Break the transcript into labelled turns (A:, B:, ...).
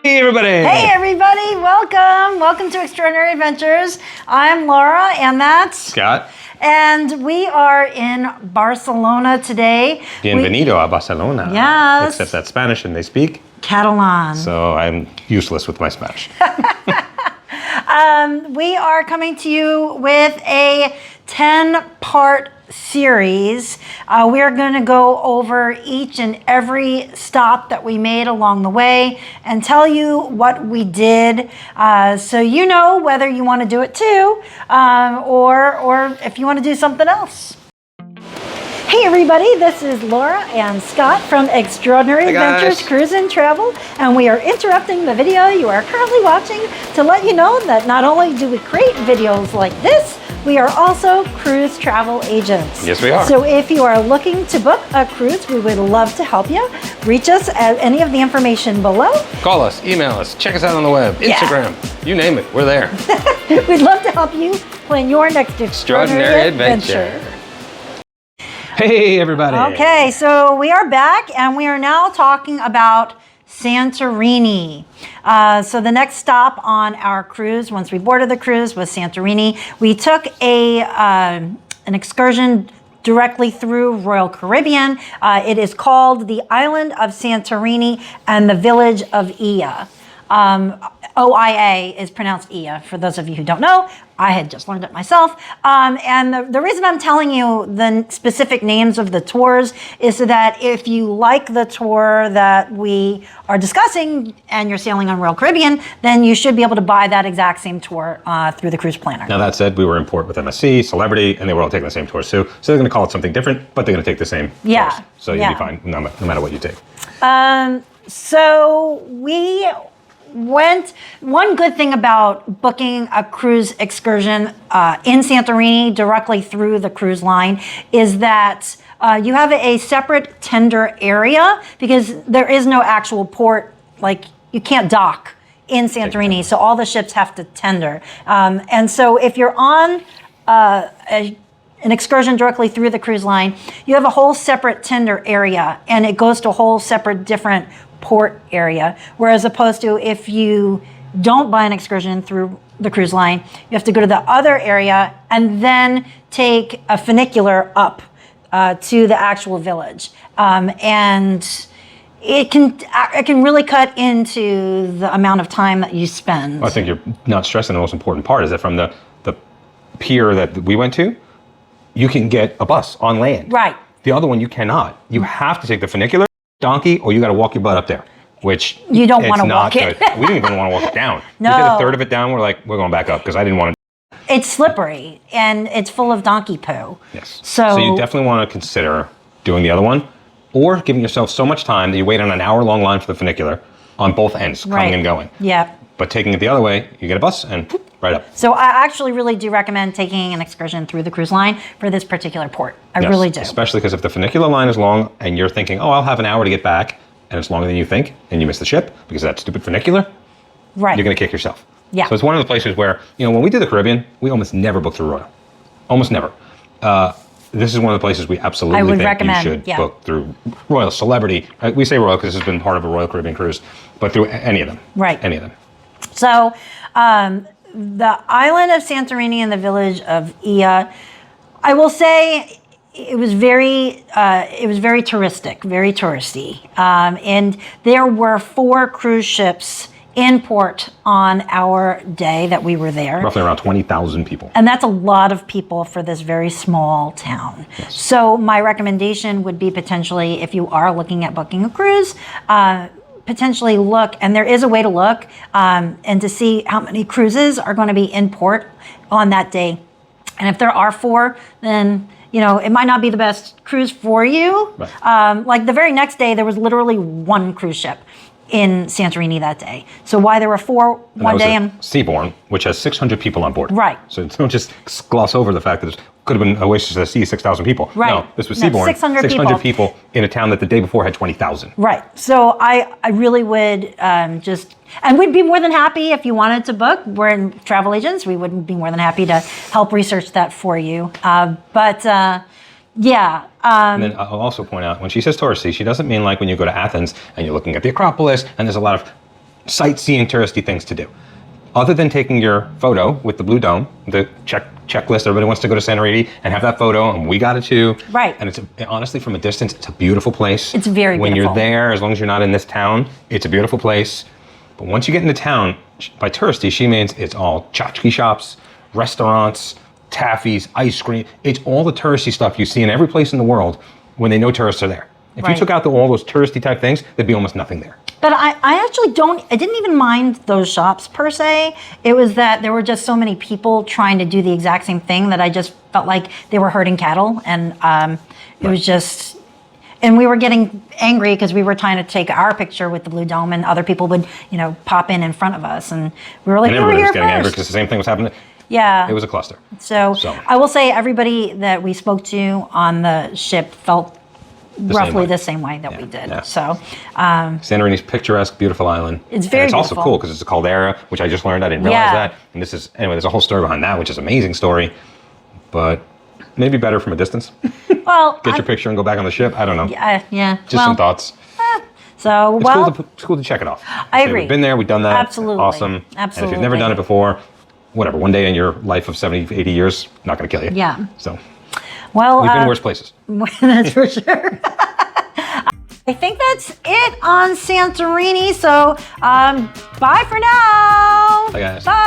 A: Hey everybody!
B: Hey everybody, welcome! Welcome to Extraordinary Adventures. I'm Laura and that's
A: Scott.
B: And we are in Barcelona today.
A: Bienvenido a Barcelona.
B: Yes.
A: Except that's Spanish and they speak
B: Catalan.
A: So I'm useless with my Spanish.
B: We are coming to you with a 10-part series. We are going to go over each and every stop that we made along the way and tell you what we did, so you know whether you want to do it too, or if you want to do something else. Hey everybody, this is Laura and Scott from Extraordinary Adventures Cruise and Travel, and we are interrupting the video you are currently watching to let you know that not only do we create videos like this, we are also cruise travel agents.
A: Yes, we are.
B: So if you are looking to book a cruise, we would love to help you. Reach us at any of the information below.
A: Call us, email us, check us out on the web, Instagram, you name it, we're there.
B: We'd love to help you plan your next extraordinary adventure.
A: Hey everybody!
B: Okay, so we are back and we are now talking about Santorini. So the next stop on our cruise, once we boarded the cruise, was Santorini. We took an excursion directly through Royal Caribbean. It is called the Island of Santorini and the Village of Oia. OIA is pronounced Ia, for those of you who don't know. I had just learned it myself. And the reason I'm telling you the specific names of the tours is so that if you like the tour that we are discussing and you're sailing on Royal Caribbean, then you should be able to buy that exact same tour through the cruise planner.
A: Now that said, we were in port with MSC, Celebrity, and they were all taking the same tours too. So they're going to call it something different, but they're going to take the same tours. So you'll be fine no matter what you take.
B: So we went. One good thing about booking a cruise excursion in Santorini directly through the cruise line is that you have a separate tender area because there is no actual port, like you can't dock in Santorini, so all the ships have to tender. And so if you're on an excursion directly through the cruise line, you have a whole separate tender area and it goes to a whole separate different port area, whereas opposed to if you don't buy an excursion through the cruise line, you have to go to the other area and then take a funicular up to the actual village, and it can really cut into the amount of time that you spend.
A: Well, I think you're not stressing the most important part is that from the pier that we went to, you can get a bus on land.
B: Right.
A: The other one you cannot. You have to take the funicular, donkey, or you got to walk your butt up there, which
B: you don't want to walk it.
A: We didn't even want to walk it down.
B: No.
A: We did a third of it down. We're like, we're going back up because I didn't want to.
B: It's slippery and it's full of donkey poo.
A: Yes.
B: So
A: you definitely want to consider doing the other one or giving yourself so much time that you wait on an hour-long line for the funicular on both ends, coming and going.
B: Yeah.
A: But taking it the other way, you get a bus and whoop, right up.
B: So I actually really do recommend taking an excursion through the cruise line for this particular port. I really do.
A: Especially because if the funicular line is long and you're thinking, oh, I'll have an hour to get back, and it's longer than you think, and you miss the ship because of that stupid funicular,
B: right,
A: you're going to kick yourself.
B: Yeah.
A: So it's one of the places where, when we did the Caribbean, we almost never booked through Royal. Almost never. This is one of the places we absolutely think you should book through Royal, Celebrity. We say Royal because this has been part of a Royal Caribbean cruise, but through any of them.
B: Right.
A: Any of them.
B: So the island of Santorini and the village of Oia, I will say it was very touristic, very touristy. And there were 4 cruise ships in port on our day that we were there.
A: Roughly around 20,000 people.
B: And that's a lot of people for this very small town.
A: Yes.
B: So my recommendation would be potentially, if you are looking at booking a cruise, potentially look, and there is a way to look, and to see how many cruises are going to be in port on that day. And if there are 4, then it might not be the best cruise for you. Right. Like the very next day, there was literally 1 cruise ship in Santorini that day. So why there were 4 one day? And
A: Seabourn, which has 600 people on board.
B: Right.
A: So don't just gloss over the fact that it could have been Oasis at the Sea, 6,000 people.
B: Right.
A: No, this was Seabourn,
B: 600
A: people in a town that the day before had 20,000.
B: Right. So I really would and we'd be more than happy if you wanted to book. We're in travel agents. We would be more than happy to help research that for you. Yeah.
A: And then I'll also point out, when she says touristy, she doesn't mean like when you go to Athens and you're looking at the Acropolis and there's a lot of sightseeing touristy things to do. Other than taking your photo with the blue dome, the checklist, everybody wants to go to Santorini and have that photo, and we got it too.
B: Right.
A: And it's honestly, from a distance, it's a beautiful place.
B: It's very
A: When
B: beautiful.
A: you're there, as long as you're not in this town, it's a beautiful place. But once you get into town, by touristy, she means it's all tchotchke shops, restaurants, taffies, ice cream. It's all the touristy stuff you see in every place in the world when they know tourists are there. If you took out all those touristy type things, there'd be almost nothing there.
B: But I actually I didn't even mind those shops per se. It was that there were just so many people trying to do the exact same thing that I just felt like they were herding cattle. And it was just, and we were getting angry because we were trying to take our picture with the blue dome and other people would, pop in front of us. And we were like,
A: and everybody was getting angry because the same thing was happening.
B: Yeah.
A: It was a cluster.
B: So I will say everybody that we spoke to on the ship felt roughly the same way that we did.
A: Yeah.
B: So
A: Santorini's picturesque, beautiful island.
B: It's very
A: beautiful. It's
B: beautiful.
A: also cool because it's a caldera, which I just learned. I didn't realize that. And there's a whole story behind that, which is an amazing story. But maybe better from a distance.
B: Well,
A: Get your picture and go back on the ship. I don't know.
B: Yeah.
A: Just some thoughts.
B: So,
A: It's cool to check it off.
B: I agree.
A: We've been there. We've done that.
B: Absolutely.
A: Awesome.
B: Absolutely.
A: And if you've never done it before, whatever, one day in your life of 70, 80 years, not going to kill you.
B: Yeah.
A: So,
B: well,
A: we've been worse places.
B: That's for sure. I think that's it on Santorini. So, bye for now.
A: Bye, guys.
B: Bye.